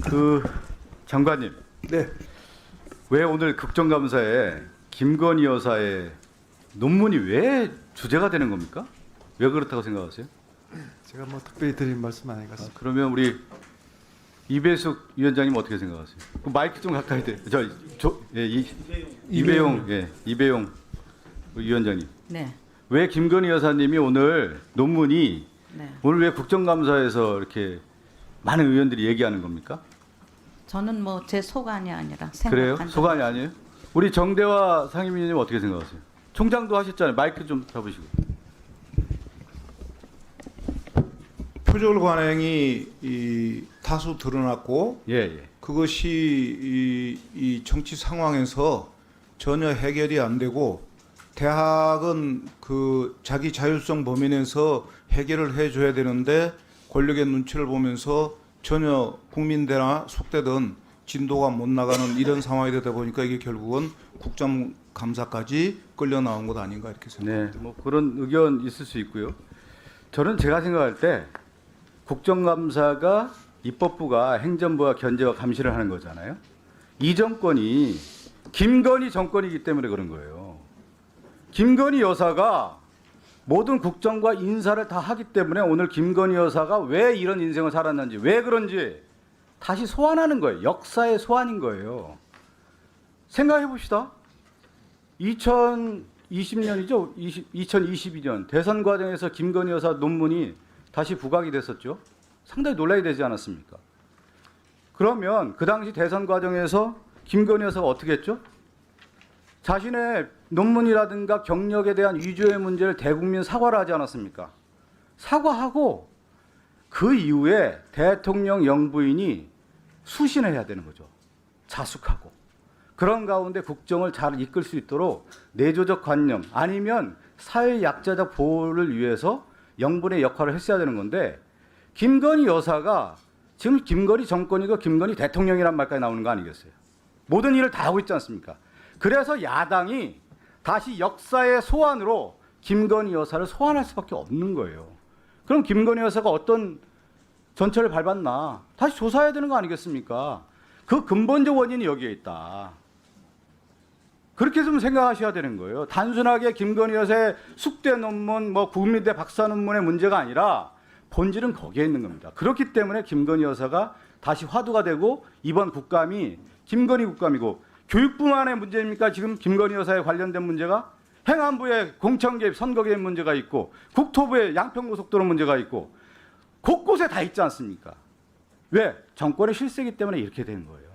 그 장관님, 네, 왜 오늘 국정감사에 김건희 여사의 논문이 왜 주제가 되는 겁니까? 왜 그렇다고 생각하세요? 제가 뭐 특별히 드린 말씀 아니겠습니다. 그러면 우리 이배숙 위원장님 어떻게 생각하세요? 그 마이크 좀 가까이 대. 이배용 위원장님. 네. 왜 김건희 여사님이 오늘 논문이 네. 오늘 왜 국정감사에서 이렇게 많은 의원들이 얘기하는 겁니까? 저는 뭐 제 소관이 아니라 그래요? 생각한 소관이 아니에요? 우리 정대화 상임위원님 어떻게 생각하세요? 총장도 하셨잖아요. 마이크 좀 잡으시고. 표절 관행이 다수 드러났고 예. 그것이 이 정치 상황에서 전혀 해결이 안 되고 대학은 그 자기 자율성 범위 내에서 해결을 해줘야 되는데 권력의 눈치를 보면서 전혀 국민대나 속되던 진도가 못 나가는 이런 상황이 되다 보니까 이게 결국은 국정감사까지 끌려 나온 것 아닌가 이렇게 생각합니다. 네, 뭐 그런 의견 있을 수 있고요. 저는 제가 생각할 때 국정감사가 입법부가 행정부와 견제와 감시를 하는 거잖아요. 이 정권이 김건희 정권이기 때문에 그런 거예요. 김건희 여사가 모든 국정과 인사를 다 하기 때문에 오늘 김건희 여사가 왜 이런 인생을 살았는지, 왜 그런지 다시 소환하는 거예요. 역사의 소환인 거예요. 생각해 봅시다. 2020년이죠. 2022년 대선 과정에서 김건희 여사 논문이 다시 부각이 됐었죠. 상당히 논란이 되지 않았습니까? 그러면 그 당시 대선 과정에서 김건희 여사가 어떻게 했죠? 자신의 논문이라든가 경력에 대한 위조의 문제를 대국민 사과를 하지 않았습니까? 사과하고 그 이후에 대통령 영부인이 수신을 해야 되는 거죠. 자숙하고. 그런 가운데 국정을 잘 이끌 수 있도록 내조적 관념 아니면 사회 약자적 보호를 위해서 영분의 역할을 했어야 되는 건데 김건희 여사가 지금 김건희 정권이고 김건희 대통령이란 말까지 나오는 거 아니겠어요? 모든 일을 다 하고 있지 않습니까? 그래서 야당이 다시 역사의 소환으로 김건희 여사를 소환할 수밖에 없는 거예요. 그럼 김건희 여사가 어떤 전철을 밟았나 다시 조사해야 되는 거 아니겠습니까? 그 근본적 원인이 여기에 있다. 그렇게 좀 생각하셔야 되는 거예요. 단순하게 김건희 여사의 숙대 논문, 뭐 국민대 박사 논문의 문제가 아니라 본질은 거기에 있는 겁니다. 그렇기 때문에 김건희 여사가 다시 화두가 되고 이번 국감이 김건희 국감이고 교육부만의 문제입니까? 지금 김건희 여사에 관련된 문제가 행안부의 공천 개입, 선거 개입 문제가 있고 국토부의 양평고속도로 문제가 있고 곳곳에 다 있지 않습니까? 왜? 정권의 실세이기 때문에 이렇게 된 거예요.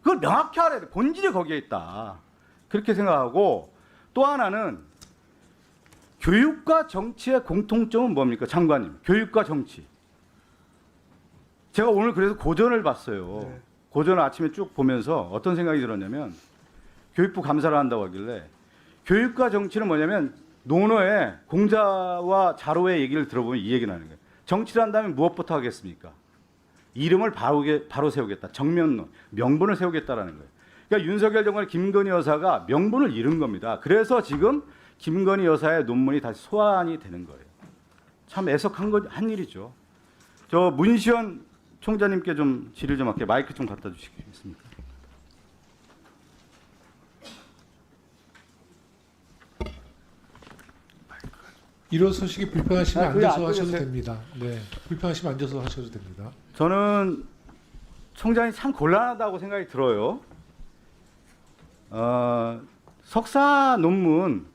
그걸 명확히 알아야 돼. 본질이 거기에 있다. 그렇게 생각하고 또 하나는 교육과 정치의 공통점은 뭡니까? 장관님. 교육과 정치. 제가 오늘 그래서 고전을 봤어요. 네. 고전을 아침에 쭉 보면서 어떤 생각이 들었냐면 교육부 감사를 한다고 하길래 교육과 정치는 뭐냐면 논어의 공자와 자로의 얘기를 들어보면 이 얘기를 하는 거예요. 정치를 한다면 무엇부터 하겠습니까? 이름을 바로 세우겠다. 정면론, 명분을 세우겠다라는 거예요. 그러니까 윤석열 정권의 김건희 여사가 명분을 잃은 겁니다. 그래서 지금 김건희 여사의 논문이 다시 소환이 되는 거예요. 참 애석한 한 일이죠. 저 문시현 총장님께 좀 질의 좀 할게요. 마이크 좀 갖다 주시겠습니까? 일어서시기 불편하시면 그게 앉아서 안 하셔도 되겠어요? 됩니다. 네, 불편하시면 앉아서 하셔도 됩니다. 저는 총장이 참 곤란하다고 생각이 들어요. 석사 논문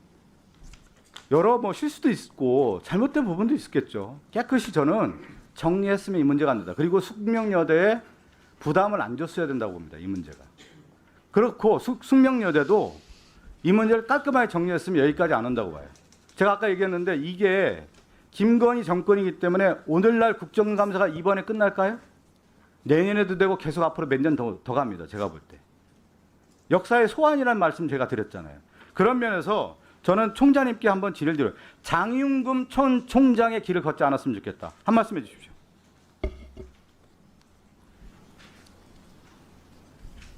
여러 뭐 실수도 있고 잘못된 부분도 있었겠죠. 깨끗이 저는 정리했으면 이 문제가 안 된다. 그리고 숙명여대에 부담을 안 줬어야 된다고 봅니다. 이 문제가. 그렇고 숙명여대도 이 문제를 깔끔하게 정리했으면 여기까지 안 온다고 봐요. 제가 아까 얘기했는데 이게 김건희 정권이기 때문에 오늘날 국정감사가 이번에 끝날까요? 내년에도 되고 계속 앞으로 몇 년 더 갑니다. 제가 볼 때. 역사의 소환이라는 말씀 제가 드렸잖아요. 그런 면에서 저는 총장님께 한번 질의를 드려요. 장윤금 총장의 길을 걷지 않았으면 좋겠다. 한 말씀 해주십시오.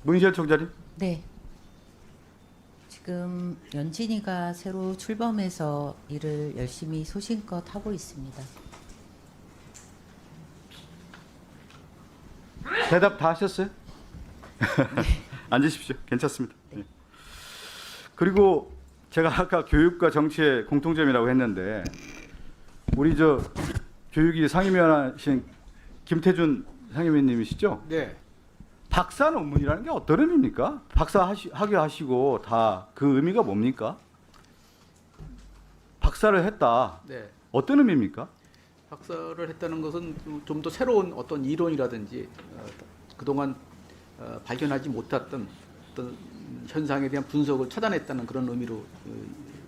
문시현 총장님. 네. 지금 연진이가 새로 출범해서 일을 열심히 소신껏 하고 있습니다. 대답 다 하셨어요? 앉으십시오. 괜찮습니다. 예. 그리고 제가 아까 교육과 정치의 공통점이라고 했는데 우리 저 교육위 상임위원 하신 김태준 상임위원님이시죠? 네. 박사 논문이라는 게 어떤 의미입니까? 박사 학위 하시고 다 그 의미가 뭡니까? 박사를 했다. 네. 어떤 의미입니까? 박사를 했다는 것은 좀 더 새로운 어떤 이론이라든지 그동안 발견하지 못했던 어떤 현상에 대한 분석을 찾아냈다는 그런 의미로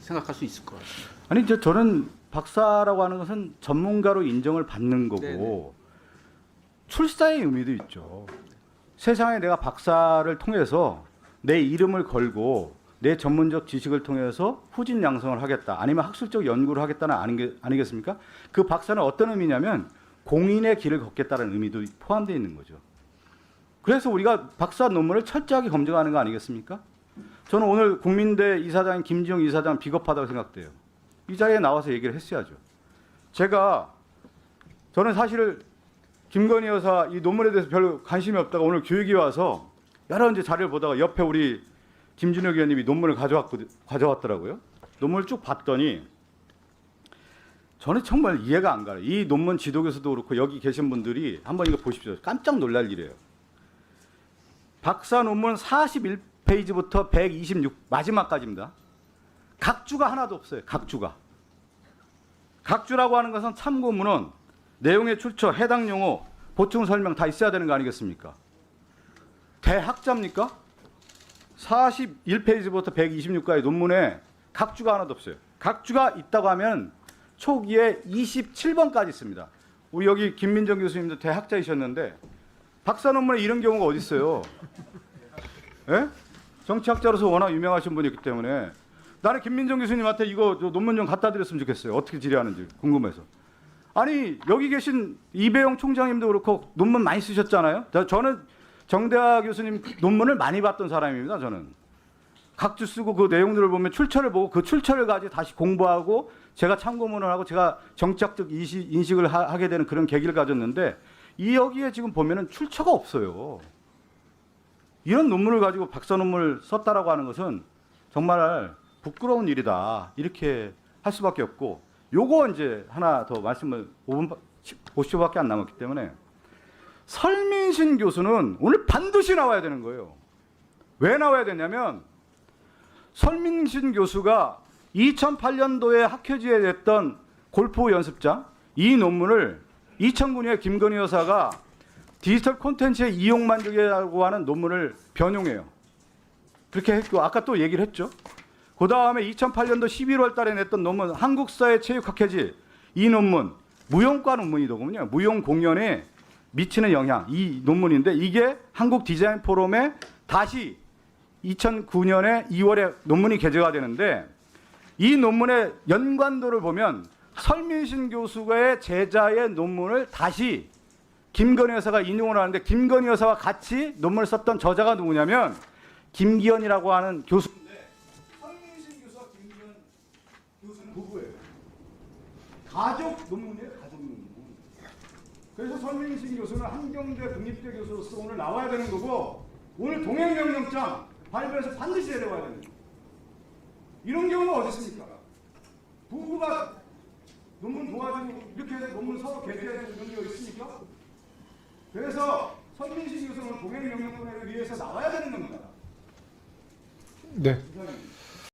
생각할 수 있을 것 같습니다. 아니 저는 박사라고 하는 것은 전문가로 인정을 받는 거고 네네. 출사의 의미도 있죠. 세상에 내가 박사를 통해서 내 이름을 걸고 내 전문적 지식을 통해서 후진 양성을 하겠다. 아니면 학술적 연구를 하겠다는 아니겠습니까? 그 박사는 어떤 의미냐면 공인의 길을 걷겠다는 의미도 포함되어 있는 거죠. 그래서 우리가 박사 논문을 철저하게 검증하는 거 아니겠습니까? 저는 오늘 국민대 이사장인 김지용 이사장 비겁하다고 생각돼요. 이 자리에 나와서 얘기를 했어야죠. 저는 사실 김건희 여사 이 논문에 대해서 별로 관심이 없다가 오늘 교육이 와서 여러 이제 자료를 보다가 옆에 우리 김준혁 의원님이 논문을 가져왔더라고요. 논문을 쭉 봤더니 저는 정말 이해가 안 가요. 이 논문 지도교수도 그렇고 여기 계신 분들이 한번 이거 보십시오. 깜짝 놀랄 일이에요. 박사 논문 41페이지부터 126 마지막까지입니다. 각주가 하나도 없어요. 각주가. 각주라고 하는 것은 참고문헌, 내용의 출처, 해당 용어, 보충 설명 다 있어야 되는 거 아니겠습니까? 대학자입니까? 41페이지부터 126까지 논문에 각주가 하나도 없어요. 각주가 있다고 하면 초기에 27번까지 있습니다. 우리 여기 김민정 교수님도 대학자이셨는데 박사 논문에 이런 경우가 어디 있어요? 예? 정치학자로서 워낙 유명하신 분이기 때문에 나는 김민정 교수님한테 이거 논문 좀 갖다 드렸으면 좋겠어요. 어떻게 질의하는지 궁금해서. 아니 여기 계신 이배용 총장님도 그렇고 논문 많이 쓰셨잖아요. 저는 정대하 교수님 논문을 많이 봤던 사람입니다. 저는 각주 쓰고 그 내용들을 보면 출처를 보고 그 출처를 가지고 다시 공부하고 제가 참고문을 하고 제가 정치학적 인식을 하게 되는 그런 계기를 가졌는데 이 여기에 지금 보면은 출처가 없어요. 이런 논문을 가지고 박사 논문을 썼다라고 하는 것은 정말 부끄러운 일이다. 이렇게 할 수밖에 없고 요거 이제 하나 더 말씀을 5분 50초밖에 안 남았기 때문에 설민신 교수는 오늘 반드시 나와야 되는 거예요. 왜 나와야 되냐면 설민신 교수가 2008년도에 학회지에 냈던 골프 연습장 이 논문을 2009년에 김건희 여사가 디지털 콘텐츠의 이용 만족이라고 하는 논문을 변용해요. 그렇게 했고 아까 또 얘기를 했죠. 그 다음에 2008년도 11월 달에 냈던 논문 한국사회 체육학회지 이 논문 무용과 논문이더군요. 무용 공연에 미치는 영향 이 논문인데 이게 한국 디자인 포럼에 다시 2009년에 2월에 논문이 게재가 되는데 이 논문의 연관도를 보면 설민신 교수의 제자의 논문을 다시 김건희 여사가 인용을 하는데 김건희 여사와 같이 논문을 썼던 저자가 누구냐면 김기현이라고 하는 교수인데 설민신 교수와 김기현 교수는 부부예요. 가족 논문이에요. 가족 논문. 그래서 설민신 교수는 한경대 국립대 교수로서 오늘 나와야 되는 거고 오늘 동행명령장 발표해서 반드시 내려와야 되는 거예요. 이런 경우가 어디 있습니까? 부부가 논문 도와주고 이렇게 해서 논문 서로 게재해서 이런 경우가 있습니까? 그래서 설민신 교수는 동행명령권에 의해서 나와야 되는 겁니다. 네.